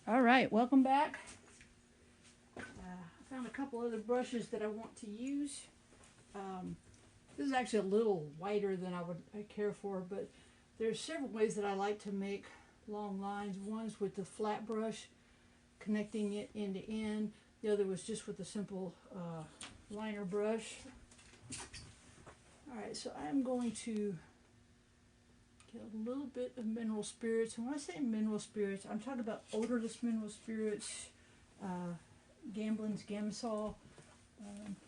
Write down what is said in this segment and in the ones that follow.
All right, welcome back. I found a couple other brushes that I want to use. This is actually a little whiter than I care for, but there's several ways that I like to make long lines. One's with the flat brush, connecting it end to end. The other was just with a simple liner brush. All right, so I'm going to get a little bit of mineral spirits. And when I say mineral spirits, I'm talking about odorless mineral spirits, Gamblin's Gamsol.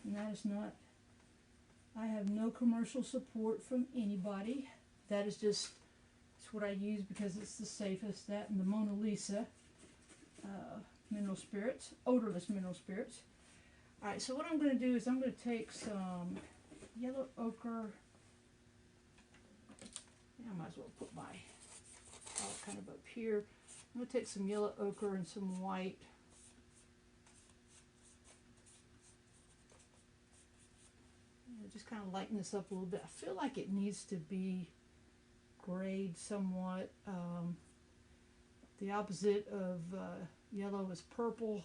And that is not, I have no commercial support from anybody. That is just, it's what I use because it's the safest. That and the Mona Lisa mineral spirits, odorless mineral spirits. All right, so what I'm going to do is I'm going to take some yellow ochre. I might as well put my palette kind of up here. I'm going to take some yellow ochre and some white. Just kind of lighten this up a little bit. I feel like it needs to be grayed somewhat. The opposite of yellow is purple.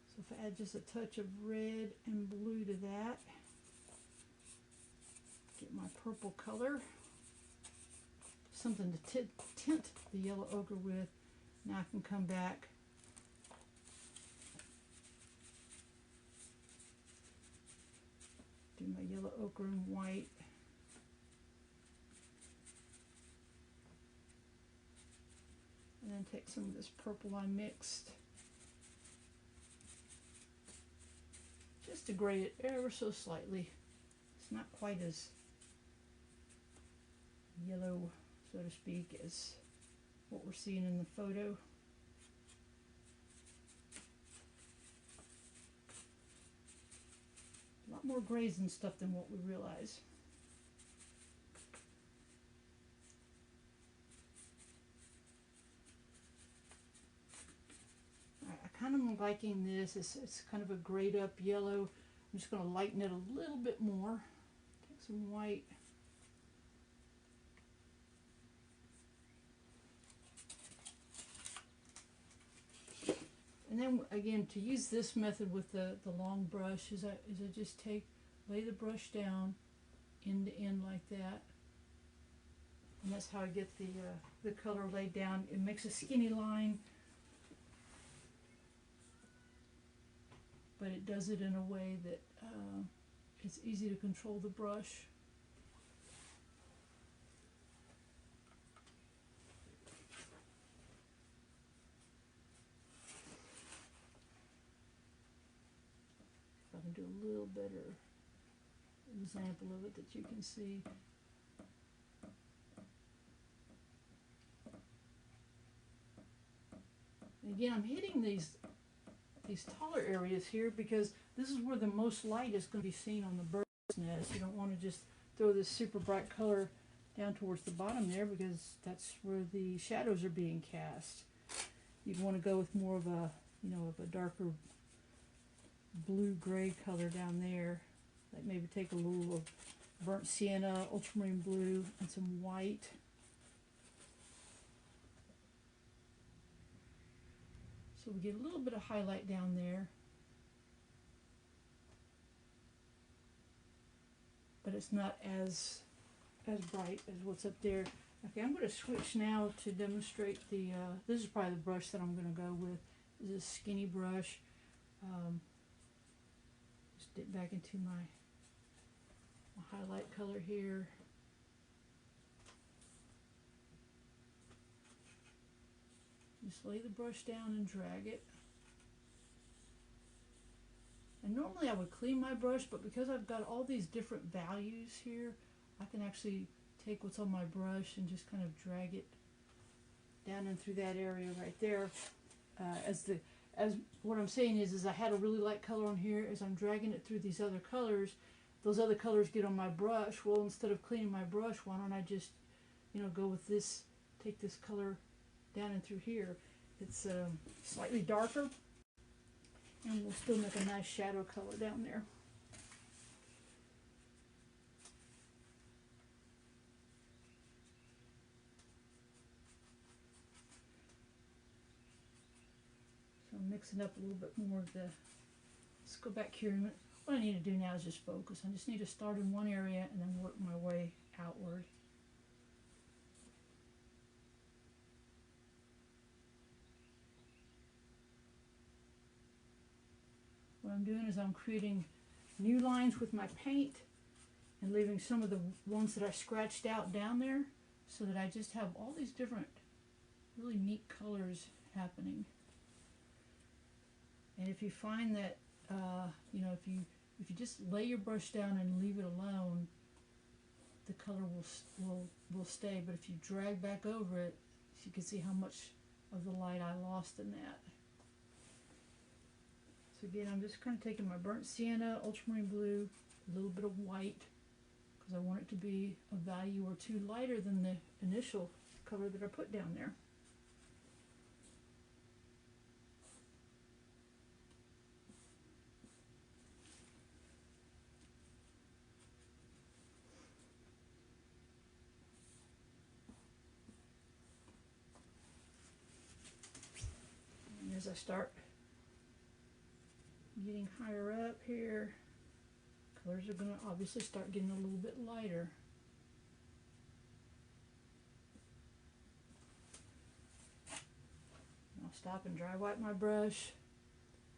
So if I add just a touch of red and blue to that, get my purple color, something to tint the yellow ochre with. Now I can come back do my yellow ochre and white. And then take some of this purple I mixed, just to gray it ever so slightly. It's not quite as yellow, so to speak, as what we're seeing in the photo. A lot more grays and stuff than what we realize. All right, I kind of am liking this. It's kind of a grayed up yellow. I'm just going to lighten it a little bit more. Take some white. And then again, to use this method with the long brush is I just lay the brush down end to end like that. And that's how I get the color laid down. It makes a skinny line, but it does it in a way that it's easy to control the brush. I can do a little better example of it that you can see. And again, I'm hitting these taller areas here because this is where the most light is going to be seen on the bird's nest. You don't want to just throw this super bright color down towards the bottom there because that's where the shadows are being cast. You'd want to go with more of a, of a darker blue-gray color down there. Like maybe take a little of burnt sienna, ultramarine blue, and some white. So we get a little bit of highlight down there. But it's not as bright as what's up there. Okay, I'm going to switch now to demonstrate this is probably the brush that I'm going to go with. This is a skinny brush. Just dip back into my highlight color here. Just lay the brush down and drag it. And normally I would clean my brush, but because I've got all these different values here, I can actually take what's on my brush and just kind of drag it down and through that area right there. As what I'm saying is I had a really light color on here. As I'm dragging it through these other colors, those other colors get on my brush. Well, instead of cleaning my brush, why don't I just, go with this, take this color down and through here. It's slightly darker, and we'll still make a nice shadow color down there. mixing up a little bit more of the, let's go back here. And what I need to do now is just focus. I just need to start in one area and then work my way outward. What I'm doing is I'm creating new lines with my paint and leaving some of the ones that I scratched out down there so that I just have all these different really neat colors happening. And if you find that you know, if you just lay your brush down and leave it alone, the color will stay. But if you drag back over it, you can see how much of the light I lost in that. So again, I'm just kind of taking my burnt sienna, ultramarine blue, a little bit of white, because I want it to be a value or two lighter than the initial color that I put down there. And as I start getting higher up here, colors are going to obviously start getting a little bit lighter. I'll stop and dry wipe my brush,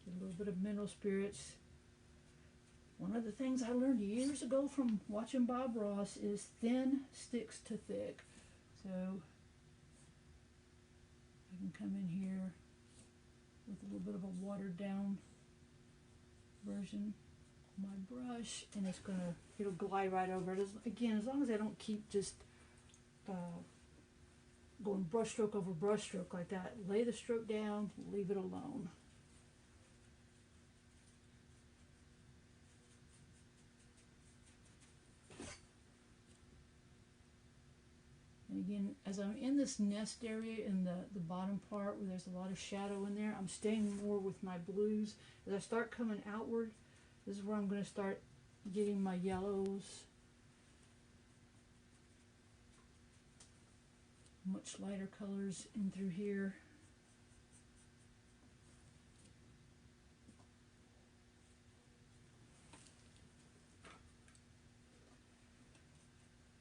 get a little bit of mineral spirits. One of the things I learned years ago from watching Bob Ross is thin sticks to thick. So I can come in here with a little bit of a watered down version of my brush, and it'll glide right over it. Again, as long as I don't keep just going brush stroke over brush stroke like that. Lay the stroke down, leave it alone. And again, as I'm in this nest area in the bottom part where there's a lot of shadow in there, I'm staying more with my blues. As I start coming outward, this is where I'm going to start getting my yellows, much lighter colors in through here.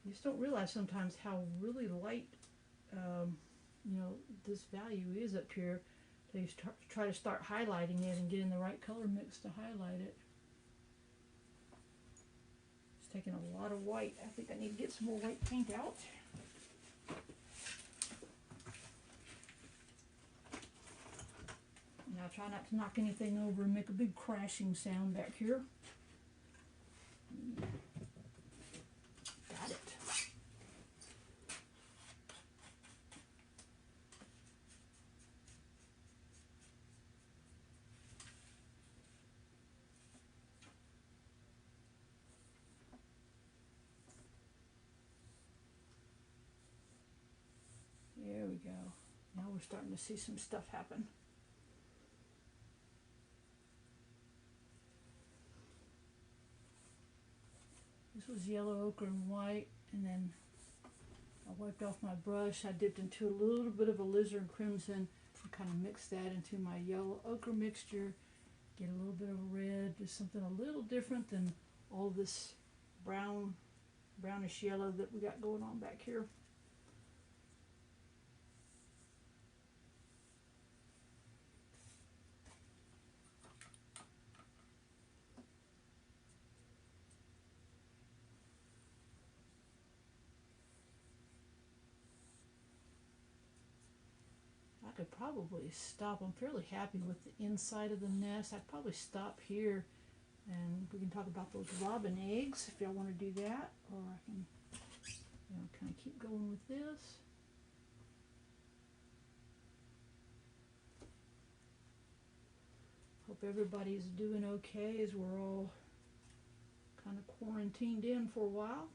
You just don't realize sometimes how really light, you know, this value is up here. So you try to start highlighting it and getting the right color mix to highlight it. It's taking a lot of white. I think I need to get some more white paint out. Now try not to knock anything over and make a big crashing sound back here. Got it. There we go. Now we're starting to see some stuff happen. This was yellow, ochre, and white, and then I wiped off my brush. I dipped into a little bit of alizarin crimson and kind of mixed that into my yellow ochre mixture. Get a little bit of red, just something a little different than all this brownish yellow that we got going on back here. I could probably stop. I'm fairly happy with the inside of the nest. I'd probably stop here and we can talk about those robin eggs if y'all want to do that, or I can, you know, kind of keep going with this. Hope everybody's doing okay as we're all kind of quarantined in for a while.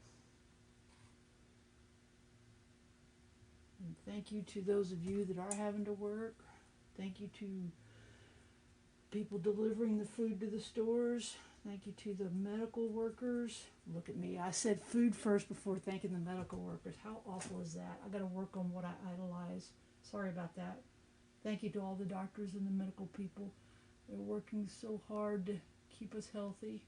And thank you to those of you that are having to work. Thank you to people delivering the food to the stores. Thank you to the medical workers. Look at me. I said food first before thanking the medical workers. How awful is that? I got to work on what I idolize. Sorry about that. Thank you to all the doctors and the medical people. They're working so hard to keep us healthy.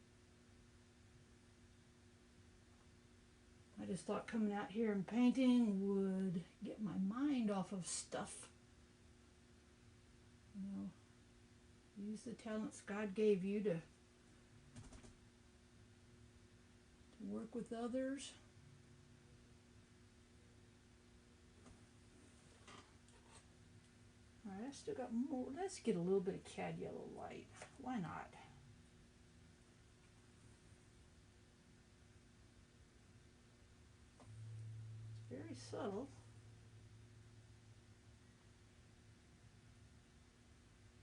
I just thought coming out here and painting would get my mind off of stuff. You know, use the talents God gave you to work with others. Alright, I still got more. Let's get a little bit of cad yellow light. Why not? It's very subtle.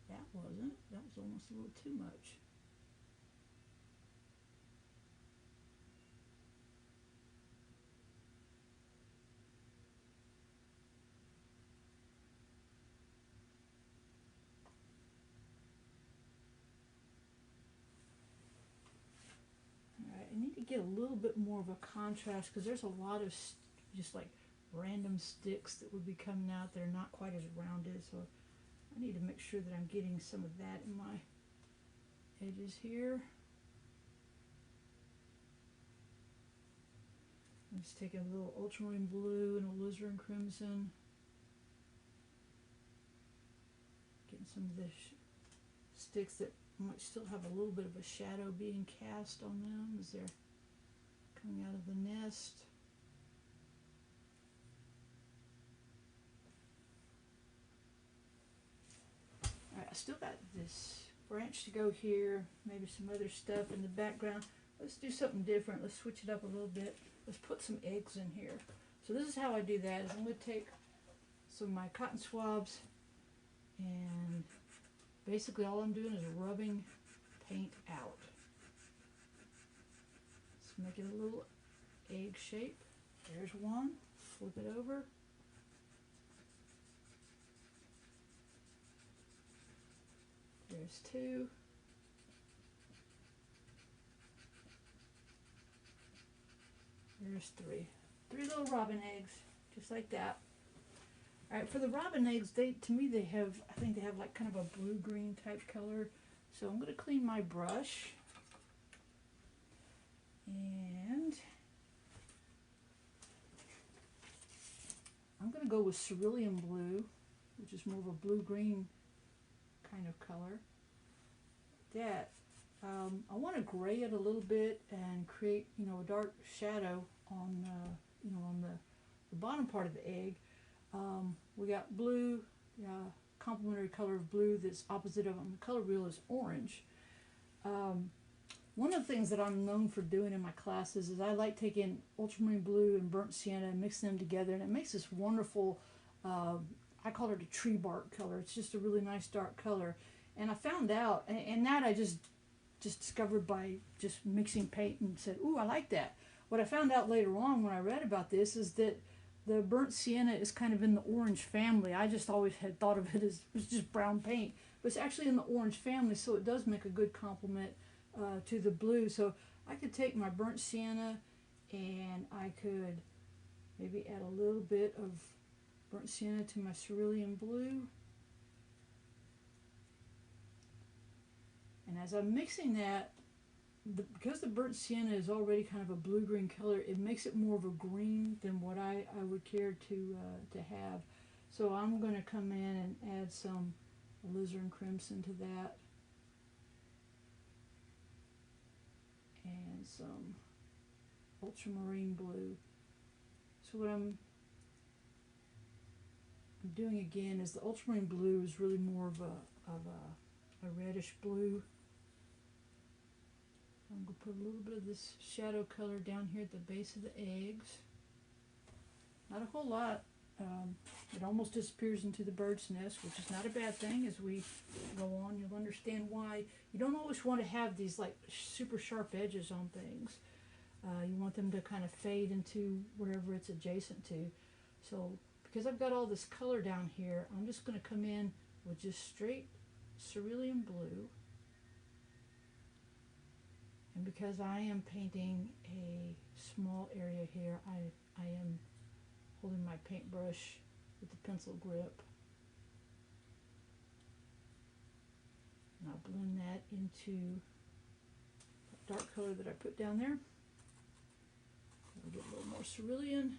That wasn't. That was almost a little too much. I need to get a little bit more of a contrast because there's a lot of just like random sticks that would be coming out that are not quite as rounded, so I need to make sure that I'm getting some of that in my edges here. I'm just taking a little ultramarine blue and alizarin crimson, getting some of the sticks that might still have a little bit of a shadow being cast on them as they're coming out of the nest. Alright, I still got this branch to go here, maybe some other stuff in the background. Let's do something different. Let's switch it up a little bit. Let's put some eggs in here. So this is how I do that. Is I'm going to take some of my cotton swabs, and basically all I'm doing is rubbing paint out. Let's make it a little egg shape. There's one. Flip it over. There's two. There's three. Three little robin eggs, just like that. Alright, for the robin eggs, to me they have, I think they have like kind of a blue-green type color. So I'm going to clean my brush. And I'm going to go with cerulean blue, which is more of a blue-green kind of color. I want to gray it a little bit and create, a dark shadow on, on the bottom part of the egg. We got blue, complementary color of blue that's opposite of on the color wheel is orange. One of the things that I'm known for doing in my classes is I like taking ultramarine blue and burnt sienna and mixing them together, and it makes this wonderful, I call it a tree bark color. It's just a really nice dark color. And I found out, and that I just discovered by just mixing paint and said, ooh, I like that. What I found out later on when I read about this is that the burnt sienna is kind of in the orange family. I just always had thought of it as it was just brown paint, but it's actually in the orange family, so it does make a good complement to the blue. So I could take my burnt sienna and I could maybe add a little bit of burnt sienna to my cerulean blue. And as I'm mixing that, because the burnt sienna is already kind of a blue-green color, it makes it more of a green than what I would care to have. So I'm going to come in and add some alizarin crimson to that, and some ultramarine blue. So what I'm doing again is the ultramarine blue is really more of a reddish blue. I'm going to put a little bit of this shadow color down here at the base of the eggs. Not a whole lot. It almost disappears into the bird's nest, which is not a bad thing. As we go on, you'll understand why. You don't always want to have these like super sharp edges on things. You want them to kind of fade into wherever it's adjacent to. So because I've got all this color down here, I'm just going to come in with just straight cerulean blue. And because I am painting a small area here, I am holding my paintbrush with the pencil grip. And I'll blend that into that dark color that I put down there. I'll get a little more cerulean.